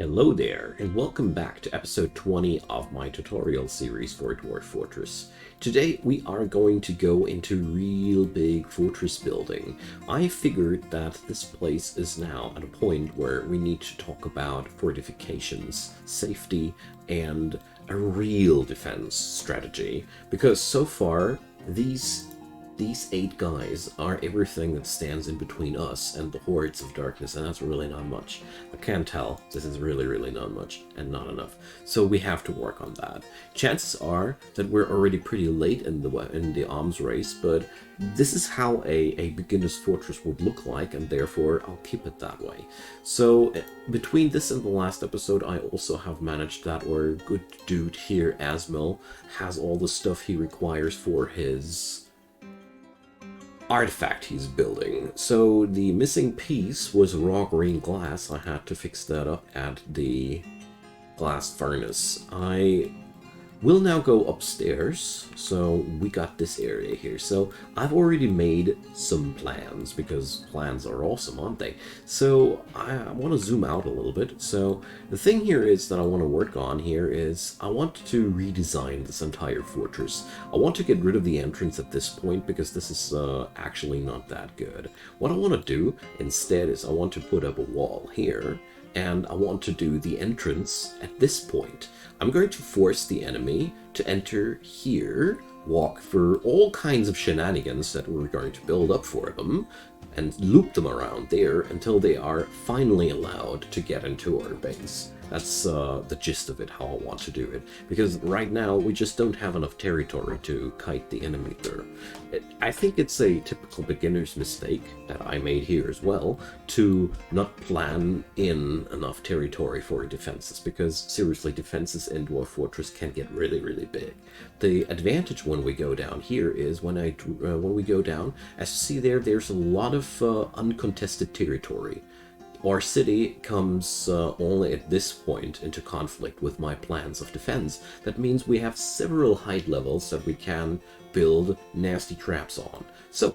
Hello there, and welcome back to episode 20 of my tutorial series for Dwarf Fortress. Today we are going to go into real big fortress building. I figured that this place is now at a point where we need to talk about fortifications, safety, and a real defense strategy, because so far these 8 guys are everything that stands in between us and the hordes of darkness, and that's really not much. I can tell this is really not much and not enough. So we have to work on that. Chances are that we're already pretty late in the arms race, but this is how a beginner's fortress would look like, and therefore I'll keep it that way. So between this and the last episode, I also have managed that our good dude here, Asmil, has all the stuff he requires for his artifact he's building. So the missing piece was raw green glass. I had to fix that up at the glass furnace. I will now go upstairs. So we got this area here. So I've already made some plans because plans are awesome, aren't they? So I want to zoom out a little bit. So the thing here is that I want to work on here is I want to redesign this entire fortress. I want to get rid of the entrance at this point because this is actually not that good. What I want to do instead is I want to put up a wall here, and I want to do the entrance at this point. I'm going to force the enemy to enter here, walk through all kinds of shenanigans that we're going to build up for them, and loop them around there until they are finally allowed to get into our base. That's the gist of it, how I want to do it. Because right now, we just don't have enough territory to kite the enemy through. I think it's a typical beginner's mistake that I made here as well, to not plan in enough territory for defenses. Because seriously, defenses in Dwarf Fortress can get really big. The advantage when we go down here is when we go down, as you see there, there's a lot of uncontested territory. Our city comes only at this point into conflict with my plans of defense. That means we have several height levels that we can build nasty traps on. So,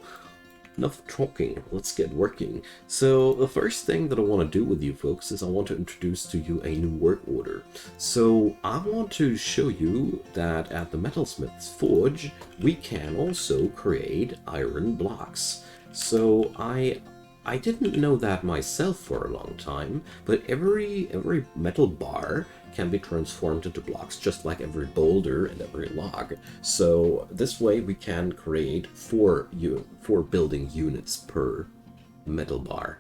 enough talking, let's get working. So the first thing that I want to do with you folks is I want to introduce to you a new work order. So I want to show you that at the Metalsmith's Forge, we can also create iron blocks. So I didn't know that myself for a long time, but every metal bar can be transformed into blocks, just like every boulder and every log. So this way we can create four building units per metal bar.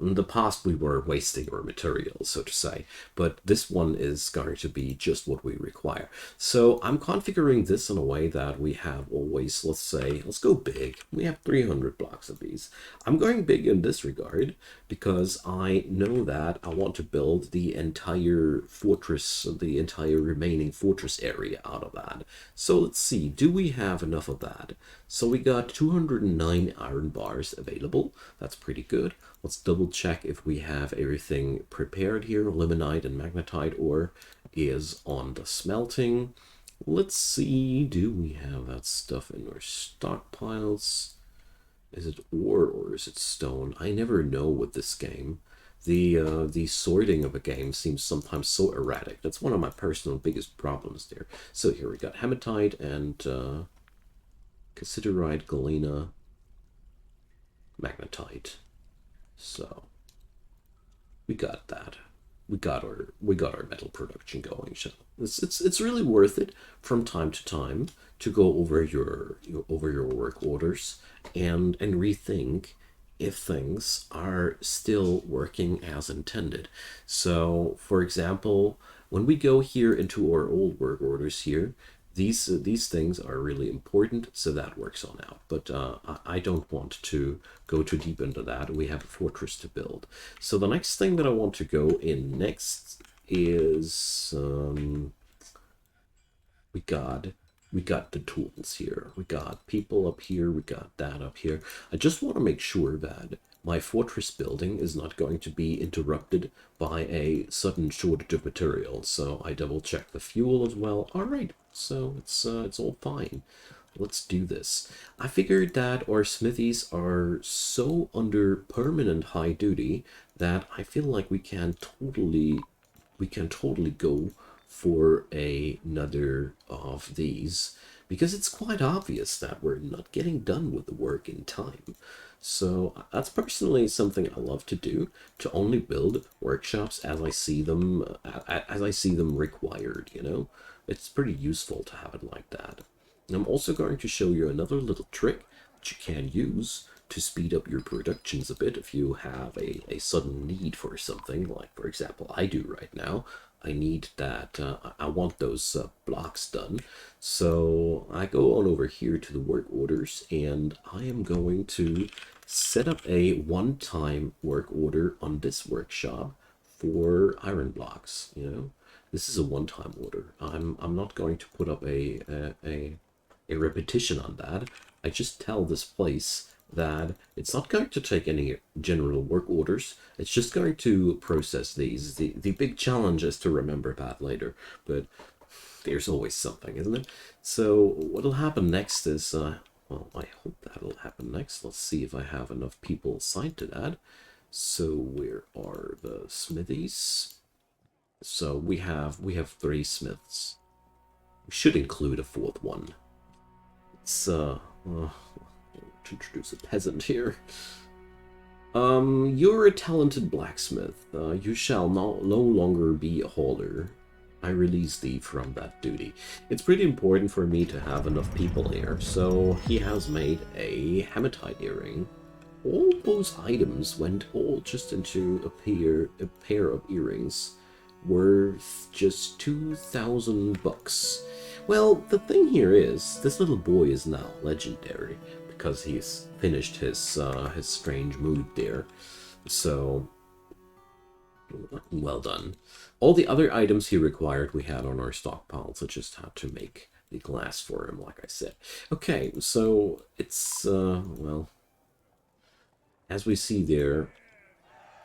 In the past we were wasting our materials, so to say, but this one is going to be just what we require. So I'm configuring this in a way that we have always, let's go big. We have 300 blocks of these. I'm going big in this regard because I know that I want to build the entire fortress, the entire remaining fortress area out of that. So let's see, do we have enough of that? So we got 209 iron bars available. That's pretty good. Let's double check if we have everything prepared here. Limonite and magnetite ore is on the smelting. Let's see, do we have that stuff in our stockpiles? Is it ore or is it stone? I never know with this game. The sorting of a game seems sometimes so erratic. That's one of my personal biggest problems there. So here we got hematite and cassiterite, galena, magnetite. So we got that. We got our metal production going. So it's really worth it from time to time to go over your work orders and rethink if things are still working as intended. So for example, when we go here into our old work orders here, these things are really important, so that works on out. But I don't want to go too deep into that. We have a fortress to build. So the next thing that I want to go in next is we got the tools here. We got people up here. We got that up here. I just want to make sure that my fortress building is not going to be interrupted by a sudden shortage of materials. So I double check the fuel as well. All right, so it's all fine. Let's do this. I figured that our smithies are so under permanent high duty that I feel like we can totally we can totally go for another of these, because it's quite obvious that we're not getting done with the work in time. So that's personally something I love to do, to only build workshops as I see them, required, you know? It's pretty useful to have it like that. And I'm also going to show you another little trick that you can use to speed up your productions a bit if you have a sudden need for something, like for example I do right now. I need that, I want those blocks done. So I go on over here to the work orders, and I am going to set up a one-time work order on this workshop for iron blocks, you know. This is a one-time order. I'm not going to put up a repetition on that. I just tell this place that it's not going to take any general work orders. It's just going to process these. The big challenge is to remember that later, but there's always something, isn't it? So what'll happen next is, well, I hope that'll happen next. Let's see if I have enough people assigned to that. So where are the smithies? So we have 3 smiths. We should include a 4th one. It's to introduce a peasant here. You're a talented blacksmith. You shall no longer be a hauler. I release thee from that duty. It's pretty important for me to have enough people here, so he has made a hematite earring. All those items went all just into a pair of earrings, worth just 2,000 bucks. Well, the thing here is, this little boy is now legendary, because he's finished his strange mood there. So, well done. All the other items he required we had on our stockpiles. I just had to make the glass for him, like I said. Okay, so it's, well, as we see there,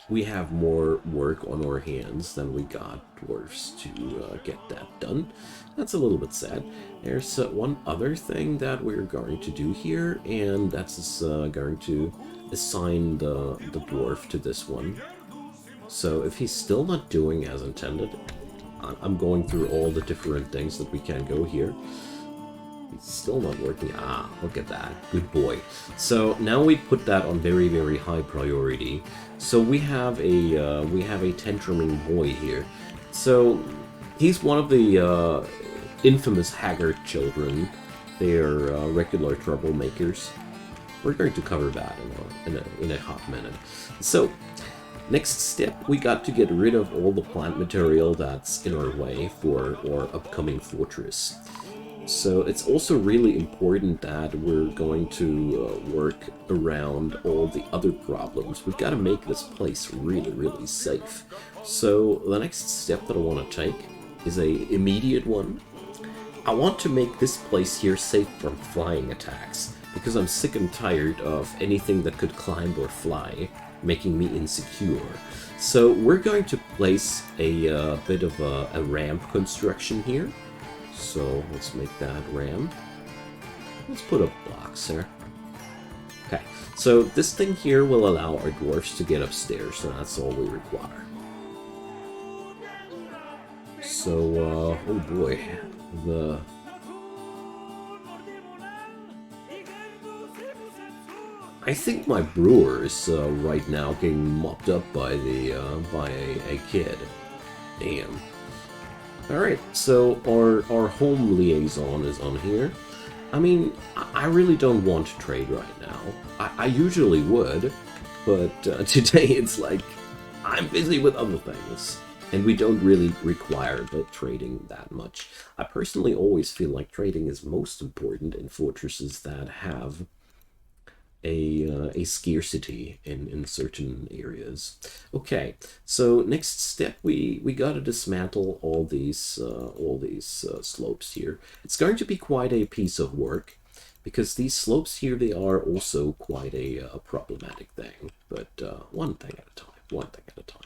we have more work on our hands than we got dwarfs to get that done. That's a little bit sad. There's one other thing that we're going to do here, and that's going to assign the dwarf to this one. So if he's still not doing as intended, I'm going through all the different things that we can go here. It's still not working. Ah, look at that. Good boy. So now we put that on very, very high priority. So we have a tantruming boy here. So he's one of the infamous haggard children. They're regular troublemakers. We're going to cover that in a hot minute. So next step, we got to get rid of all the plant material that's in our way for our upcoming fortress. So it's also really important that we're going to work around all the other problems. We've got to make this place really, really safe. So the next step that I want to take is a immediate one. I want to make this place here safe from flying attacks, because I'm sick and tired of anything that could climb or fly, making me insecure. So we're going to place a bit of a ramp construction here. So let's make that ramp. Let's put up blocks there. Okay, so this thing here will allow our dwarfs to get upstairs, so that's all we require. So, oh boy, I think my brewer is right now getting mopped up by a kid. Damn. Alright, so our home liaison is on here. I mean, I really don't want to trade right now. I usually would, but today it's like, I'm busy with other things. And we don't really require the trading that much. I personally always feel like trading is most important in fortresses that have a scarcity in certain areas. Okay, so next step, we got to dismantle all these slopes here. It's going to be quite a piece of work, because these slopes here, they are also quite a problematic thing. But one thing at a time.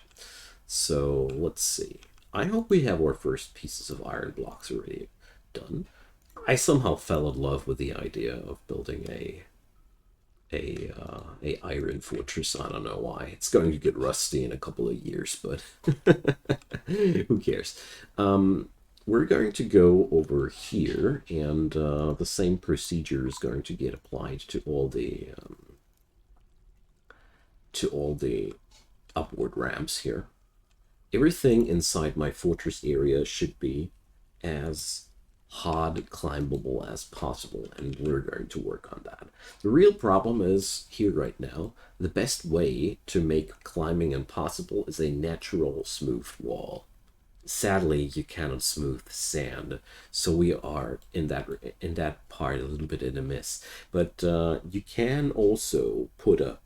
So let's see. I hope we have our first pieces of iron blocks already done. I somehow fell in love with the idea of building a iron fortress. I don't know why. It's going to get rusty in a couple of years, but Who cares? We're going to go over here, and the same procedure is going to get applied to all the upward ramps here. Everything inside my fortress area should be as hard climbable as possible, and we're going to work on that. The real problem is here right now. The best way to make climbing impossible is a natural smooth wall. Sadly, you cannot smooth sand, so we are in that part a little bit in a miss. But you can also put up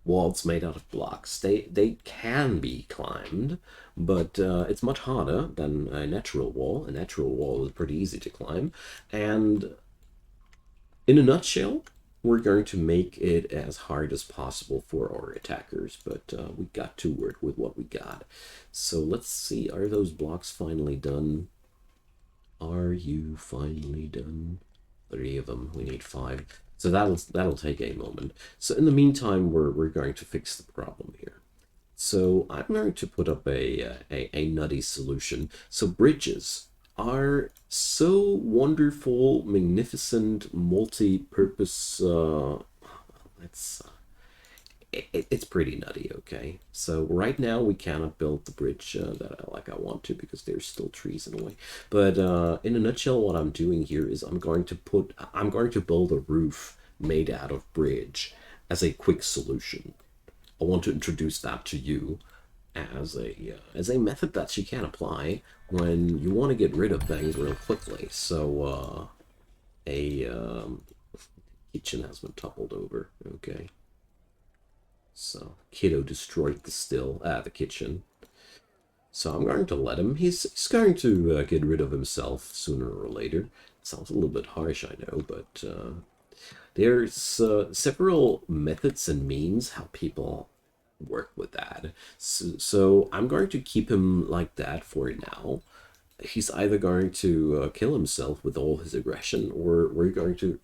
walls made out of blocks. They can be climbed, but it's much harder than a natural wall. A natural wall is pretty easy to climb, and in a nutshell, we're going to make it as hard as possible for our attackers, but we got to work with what we got. So let's see, are those blocks finally done? Are you finally done? 3 of them, we need 5. So that'll take a moment. So in the meantime, we're going to fix the problem here. So I'm going to put up a nutty solution. So bridges are so wonderful, magnificent, multi-purpose. It's pretty nutty, okay? So right now we cannot build the bridge that I want to because there's still trees in the way. But in a nutshell, what I'm doing here is I'm going to build a roof made out of bridge as a quick solution. I want to introduce that to you as a method that you can apply when you want to get rid of things real quickly. So kitchen has been toppled over, okay? So Kiddo destroyed the kitchen. So I'm going to let him. He's going to get rid of himself sooner or later. Sounds a little bit harsh, I know, but there's several methods and means how people work with that. So I'm going to keep him like that for now. He's either going to kill himself with all his aggression, or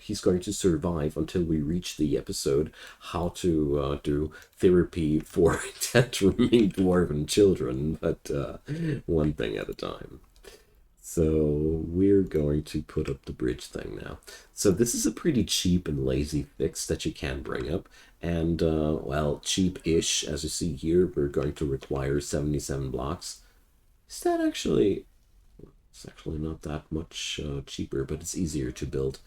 he's going to survive until we reach the episode how to do therapy for dead-rooming dwarven children, but one thing at a time. So we're going to put up the bridge thing now. So this is a pretty cheap and lazy fix that you can bring up. And, well, cheap-ish, as you see here, we're going to require 77 blocks. Is that actually... It's actually not that much cheaper, but it's easier to build.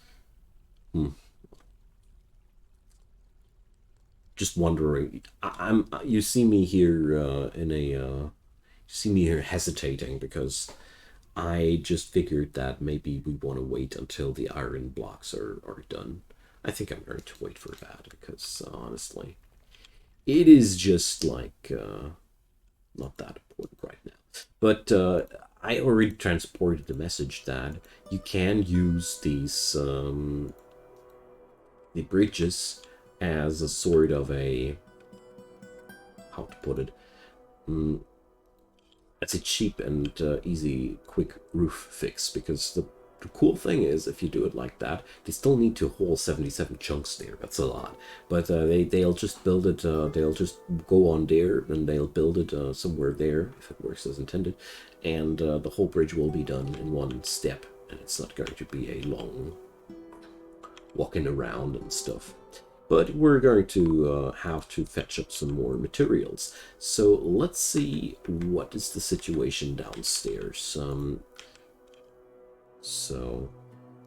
Just wondering. You see me here you see me here hesitating because I just figured that maybe we want to wait until the iron blocks are done. I think I'm going to wait for that because honestly, it is just like not that important right now. But I already transported the message that you can use these the bridges as a sort of a, how to put it, it's a cheap and easy, quick roof fix, because the cool thing is, if you do it like that, they still need to haul 77 chunks there. That's a lot. But they'll just build it, they'll just go on there, and they'll build it somewhere there, if it works as intended. And the whole bridge will be done in one step, and it's not going to be a long walking around and stuff. But we're going to have to fetch up some more materials. So let's see what is the situation downstairs. So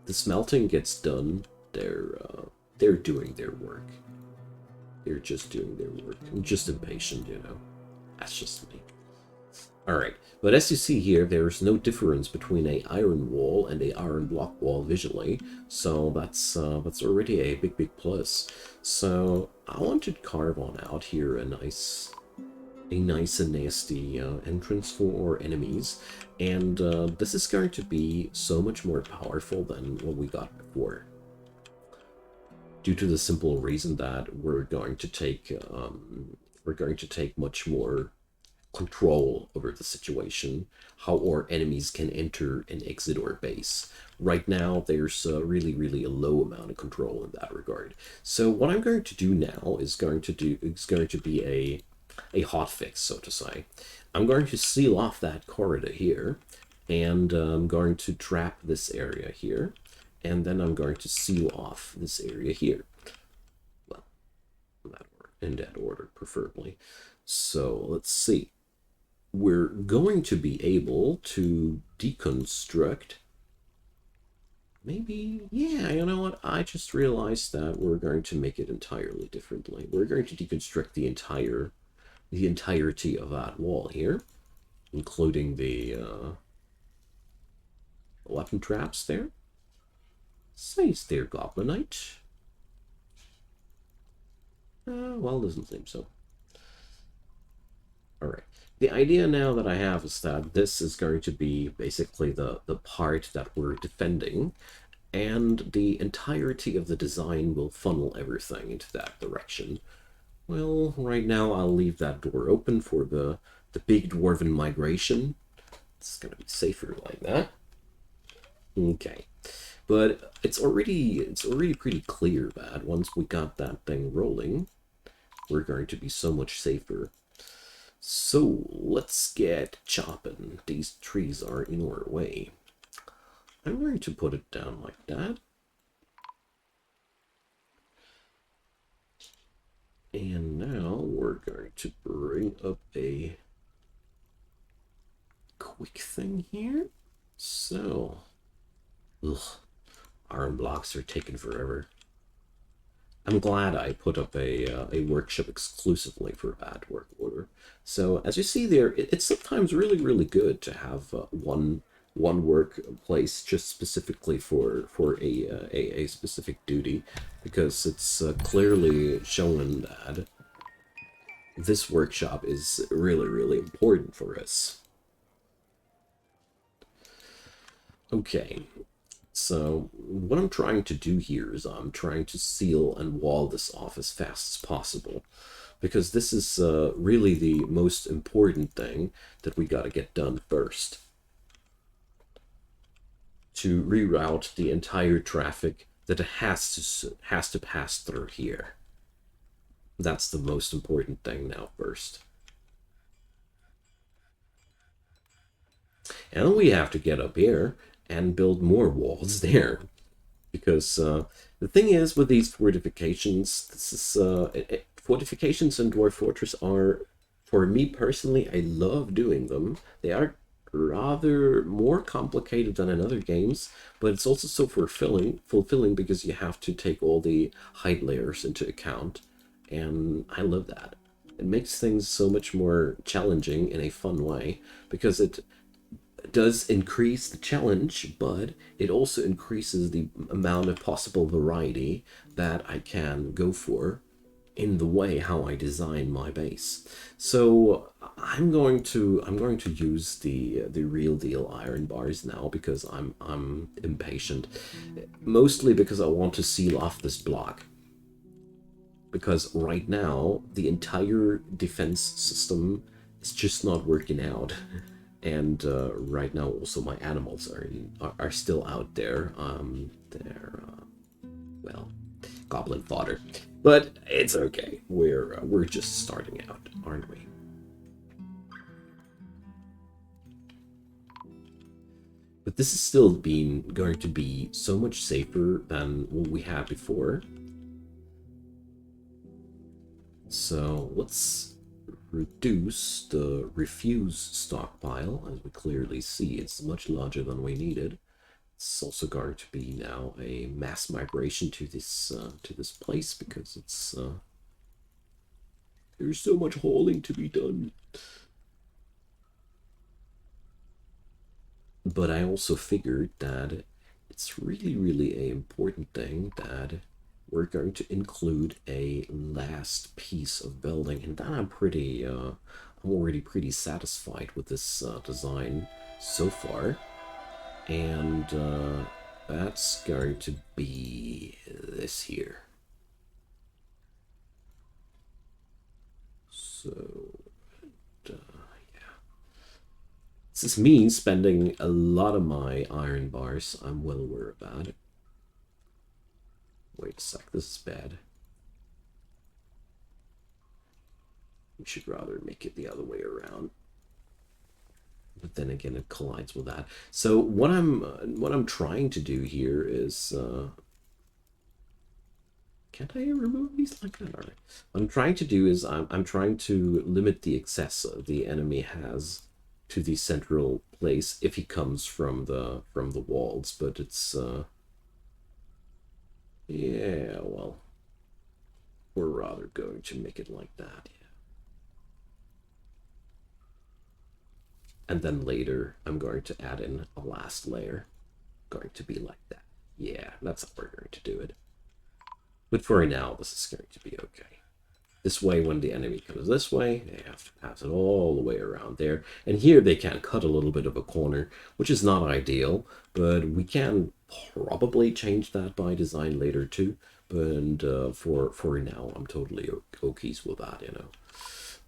the smelting gets done. They're doing their work. They're just doing their work. I'm just impatient, you know. That's just me. Alright, but as you see here, there's no difference between a iron wall and a iron block wall visually, so that's already a big plus. So I want to carve on out here a nice and nasty entrance for our enemies, and this is going to be so much more powerful than what we got before, due to the simple reason that we're going to take much more control over the situation, how our enemies can enter and exit our base. Right now, there's really a low amount of control in that regard. So what I'm going to do now is going to be a a hot fix, so to say. I'm going to seal off that corridor here, and I'm going to trap this area here, and then I'm going to seal off this area here. Well, in that order, preferably. So let's see. We're going to be able to deconstruct. Maybe, yeah, you know what? I just realized that we're going to make it entirely differently. We're going to deconstruct the entirety of that wall here, including the weapon traps there. Says there, Goblinite. Well, doesn't seem so. Alright. The idea now that I have is that this is going to be basically the part that we're defending, and the entirety of the design will funnel everything into that direction. Well, right now I'll leave that door open for the big dwarven migration. It's gonna be safer like that. Okay. But it's already pretty clear that once we got that thing rolling, we're going to be so much safer. So let's get chopping. These trees are in our way. I'm going to put it down like that. And now we're going to bring up a quick thing here. So, iron blocks are taking forever. I'm glad I put up a workshop exclusively for bad work order. So as you see there, it's sometimes really good to have one workplace just specifically for a specific duty, because it's clearly shown that this workshop is really important for us. Okay. So what I'm trying to do here is I'm trying to seal and wall this off as fast as possible, because this is really the most important thing that we got to get done first. To reroute the entire traffic that it has to pass through here. That's the most important thing now first. And then we have to get up here and build more walls there. Because the thing is with these fortifications, this is fortifications in Dwarf Fortress are, for me personally, I love doing them. They are rather more complicated than in other games, but it's also so fulfilling because you have to take all the height layers into account, and I love that. It makes things so much more challenging in a fun way, because it does increase the challenge, but it also increases the amount of possible variety that I can go for in the way how I design my base. So I'm going to use the real deal iron bars now, because I'm impatient, mostly because I want to seal off this block, because right now the entire defense system is just not working out. And right now also my animals are still out there. They're well, goblin fodder, but it's okay. We're just starting out, aren't we? But this is still going to be so much safer than what we had before. So let's reduce the refuse stockpile. As we clearly see, it's much larger than we needed. It's also going to be now a mass migration to this place, because it's there's so much hauling to be done. But I also figured that it's really an important thing that we're going to include a last piece of building, and that I'm already pretty satisfied with this design so far, and that's going to be this here. So yeah, this is me spending a lot of my iron bars. I'm well aware about it. Wait a sec, this is bad. We should rather make it the other way around. But then again, it collides with that. So what I'm trying to do here is can't I remove these like that? All right. What I'm trying to do is I'm trying to limit the access the enemy has to the central place if he comes from the walls. But it's yeah, well, we're rather going to make it like that. Yeah. And then later, I'm going to add in a last layer. Going to be like that. Yeah, that's how we're going to do it. But for now, this is going to be okay. This way, when the enemy comes this way, they have to pass it all the way around there. And here they can cut a little bit of a corner, which is not ideal, but we can probably change that by design later too. But for now, I'm totally okay with that, you know.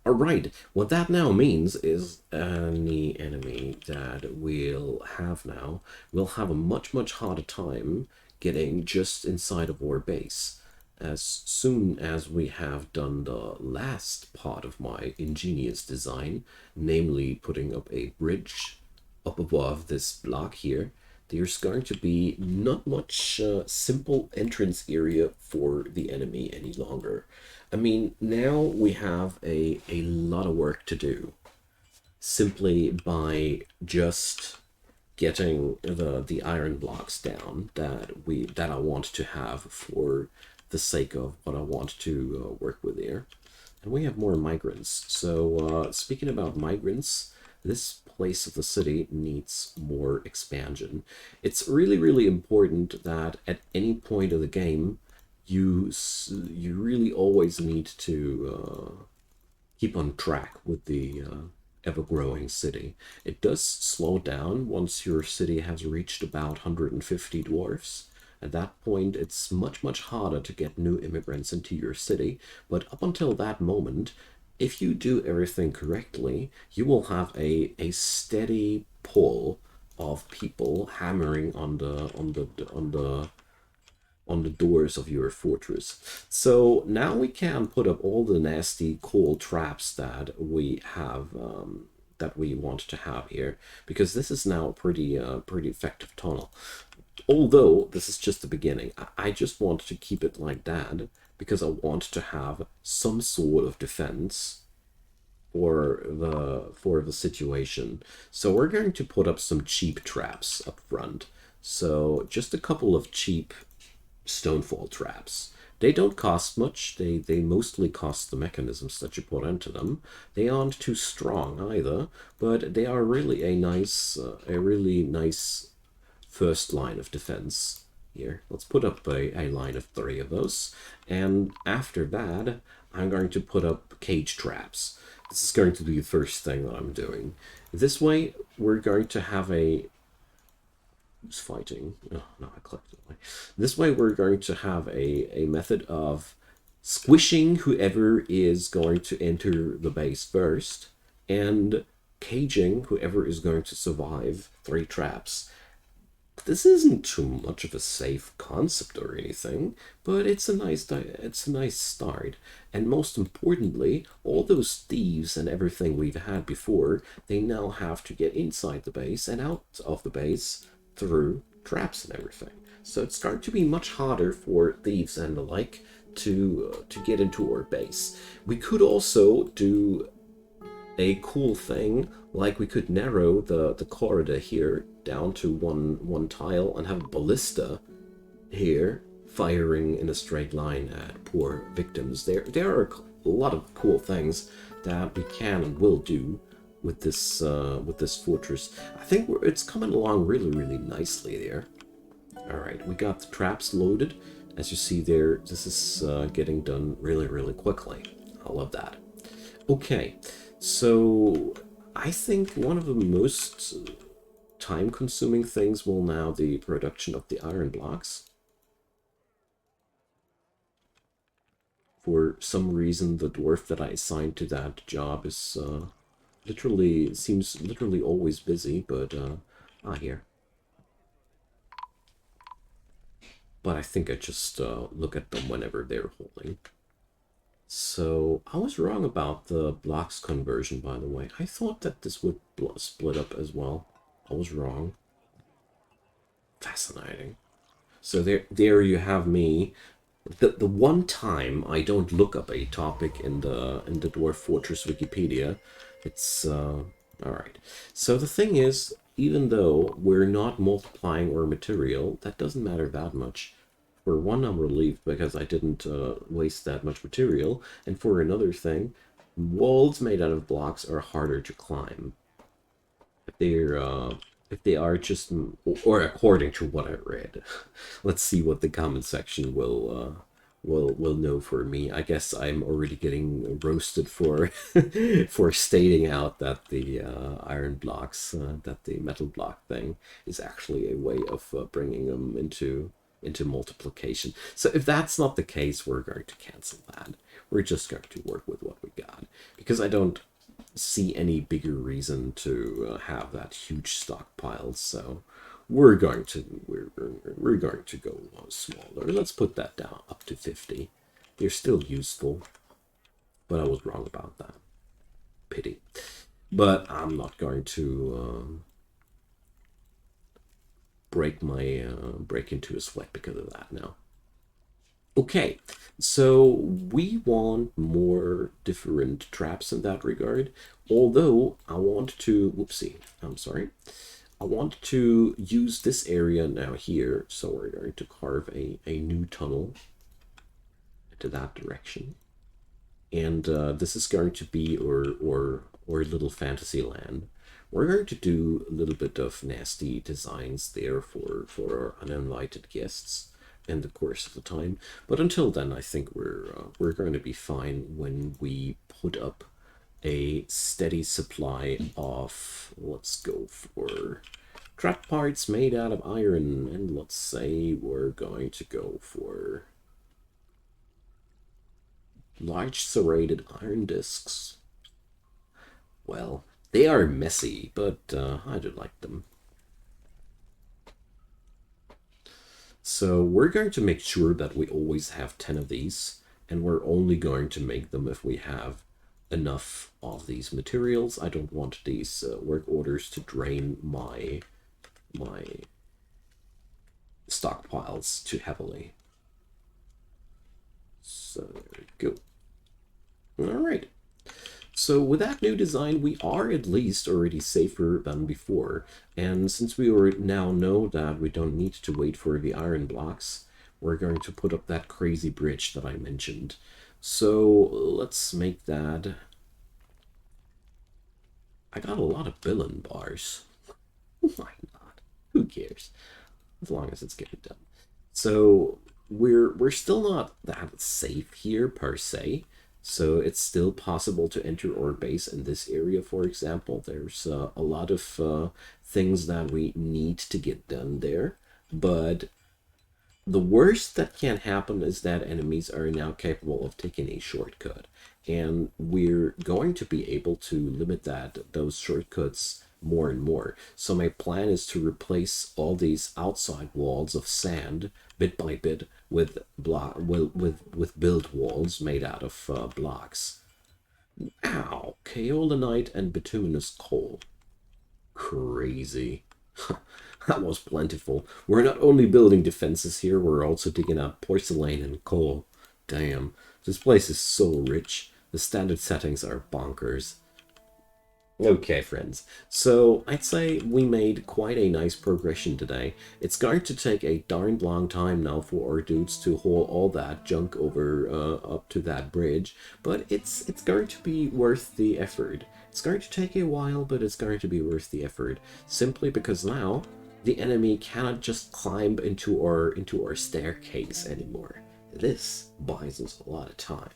All right, what that now means is any enemy that we'll have now will have a much harder time getting just inside of our base. As soon as we have done the last part of my ingenious design, namely putting up a bridge up above this block here, there's going to be not much simple entrance area for the enemy any longer. I mean, now we have a lot of work to do simply by just getting the iron blocks down that I want to have for the sake of what I want to work with here. And we have more migrants. So speaking about migrants, this place of the city needs more expansion. It's really important that at any point of the game, you really always need to keep on track with the ever-growing city. It does slow down once your city has reached about 150 dwarfs. At that point, it's much harder to get new immigrants into your city, but up until that moment, if you do everything correctly, you will have a steady pull of people hammering on the doors of your fortress. So now we can put up all the nasty coal traps that we have that we want to have here, because this is now a pretty effective tunnel. Although this is just the beginning, I just want to keep it like that because I want to have some sort of defense for the situation. So we're going to put up some cheap traps up front. So just a couple of cheap stonefall traps. They don't cost much. They mostly cost the mechanisms that you put into them. They aren't too strong either, but they are really a really nice first line of defense here. Let's put up a line of 3 of those. And after that, I'm going to put up cage traps. This is going to be the first thing that I'm doing. This way, we're going to have a... Who's fighting? Oh, no, I clicked it. This way, we're going to have a method of squishing whoever is going to enter the base first and caging whoever is going to survive 3 traps. This isn't too much of a safe concept or anything, but it's a nice start. And most importantly, all those thieves and everything we've had before, they now have to get inside the base and out of the base through traps and everything. So it's going to be much harder for thieves and the like to get into our base. We could also do a cool thing, like we could narrow the corridor here down to one tile and have a ballista here firing in a straight line at poor victims. There are a lot of cool things that we can and will do with this fortress. I think it's coming along really nicely there. All right, we got the traps loaded. As you see there, this is getting done really quickly. I love that. Okay, so I think one of the most time-consuming things will now the production of the iron blocks. For some reason, the dwarf that I assigned to that job is seems literally always busy, but here. But I think I just look at them whenever they're holding. So I was wrong about the blocks conversion, by the way. I thought that this would split up as well. I was wrong. Fascinating. So there you have me. The one time I don't look up a topic in the Dwarf Fortress Wikipedia, it's all right. So the thing is, even though we're not multiplying our material, that doesn't matter that much. For one, I'm relieved because I didn't waste that much material, and for another thing, walls made out of blocks are harder to climb. They're if they are just, or according to what I read. Let's see what the comment section will know for me. I guess I'm already getting roasted for for stating out that the iron blocks, that the metal block thing is actually a way of bringing them into multiplication. So if that's not the case, we're going to cancel that. We're just going to work with what we got, because I don't see any bigger reason to have that huge stockpile. So we're going to go smaller. Let's put that down up to 50. They're still useful, but I was wrong about that. Pity. But I'm not going to break into a sweat because of that now. Okay, so we want more different traps in that regard. Although I want to, whoopsie, I'm sorry. I want to use this area now here. So we're going to carve a new tunnel into that direction. And this is going to be our little fantasy land. We're going to do a little bit of nasty designs there for our uninvited guests in the course of the time. But until then, I think we're going to be fine when we put up a steady supply of, let's go for trap parts made out of iron, and let's say we're going to go for large serrated iron discs. Well, they are messy, but I do like them. So we're going to make sure that we always have 10 of these, and we're only going to make them if we have enough of these materials. I don't want these work orders to drain my stockpiles too heavily. So there we go. All right. So with that new design, we are at least already safer than before. And since we now know that we don't need to wait for the iron blocks, we're going to put up that crazy bridge that I mentioned. So let's make that. I got a lot of billion bars. Why not? Who cares? As long as it's getting done. So we're still not that safe here per se. So it's still possible to enter our base in this area, for example. There's a lot of things that we need to get done there. But the worst that can happen is that enemies are now capable of taking a shortcut. And we're going to be able to limit those shortcuts more and more. So my plan is to replace all these outside walls of sand bit by bit with build walls made out of blocks. Ow! Kaolinite and bituminous coal. Crazy. That was plentiful. We're not only building defenses here, we're also digging out porcelain and coal. Damn, this place is so rich. The standard settings are bonkers. Okay, friends. So I'd say we made quite a nice progression today. It's going to take a darn long time now for our dudes to haul all that junk over up to that bridge, but it's going to be worth the effort. It's going to take a while, but it's going to be worth the effort, simply because now the enemy cannot just climb into our staircase anymore. This buys us a lot of time.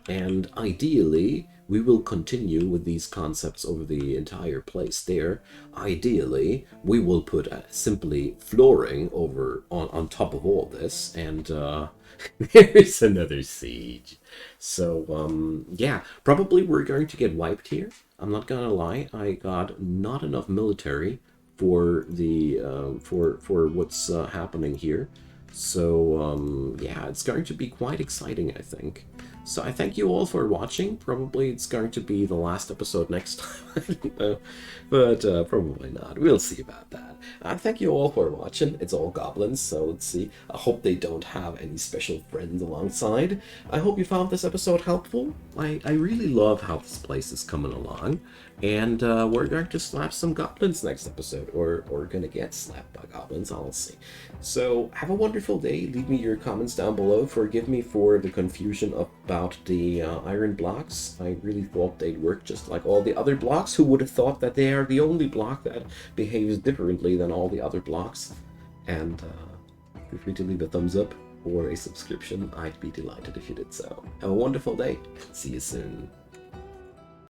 And ideally, we will continue with these concepts over the entire place there. Ideally, we will put simply flooring over on top of all this, and there's another siege. So, yeah, probably we're going to get wiped here. I'm not gonna lie, I got not enough military for the for what's happening here. So, yeah, it's going to be quite exciting, I think. So I thank you all for watching. Probably it's going to be the last episode next time. I don't know. But probably not. We'll see about that. Thank you all for watching. It's all goblins, so let's see. I hope they don't have any special friends alongside. I hope you found this episode helpful. I really love how this place is coming along. And we're going to slap some goblins next episode. Or gonna get slapped by goblins, I'll see. So have a wonderful day. Leave me your comments down below. Forgive me for the confusion about the iron blocks. I really thought they'd work just like all the other blocks. Who would have thought that they are the only block that behaves differently than all the other blocks? And feel free to leave a thumbs up or a subscription. I'd be delighted if you did so. Have a wonderful day. See you soon.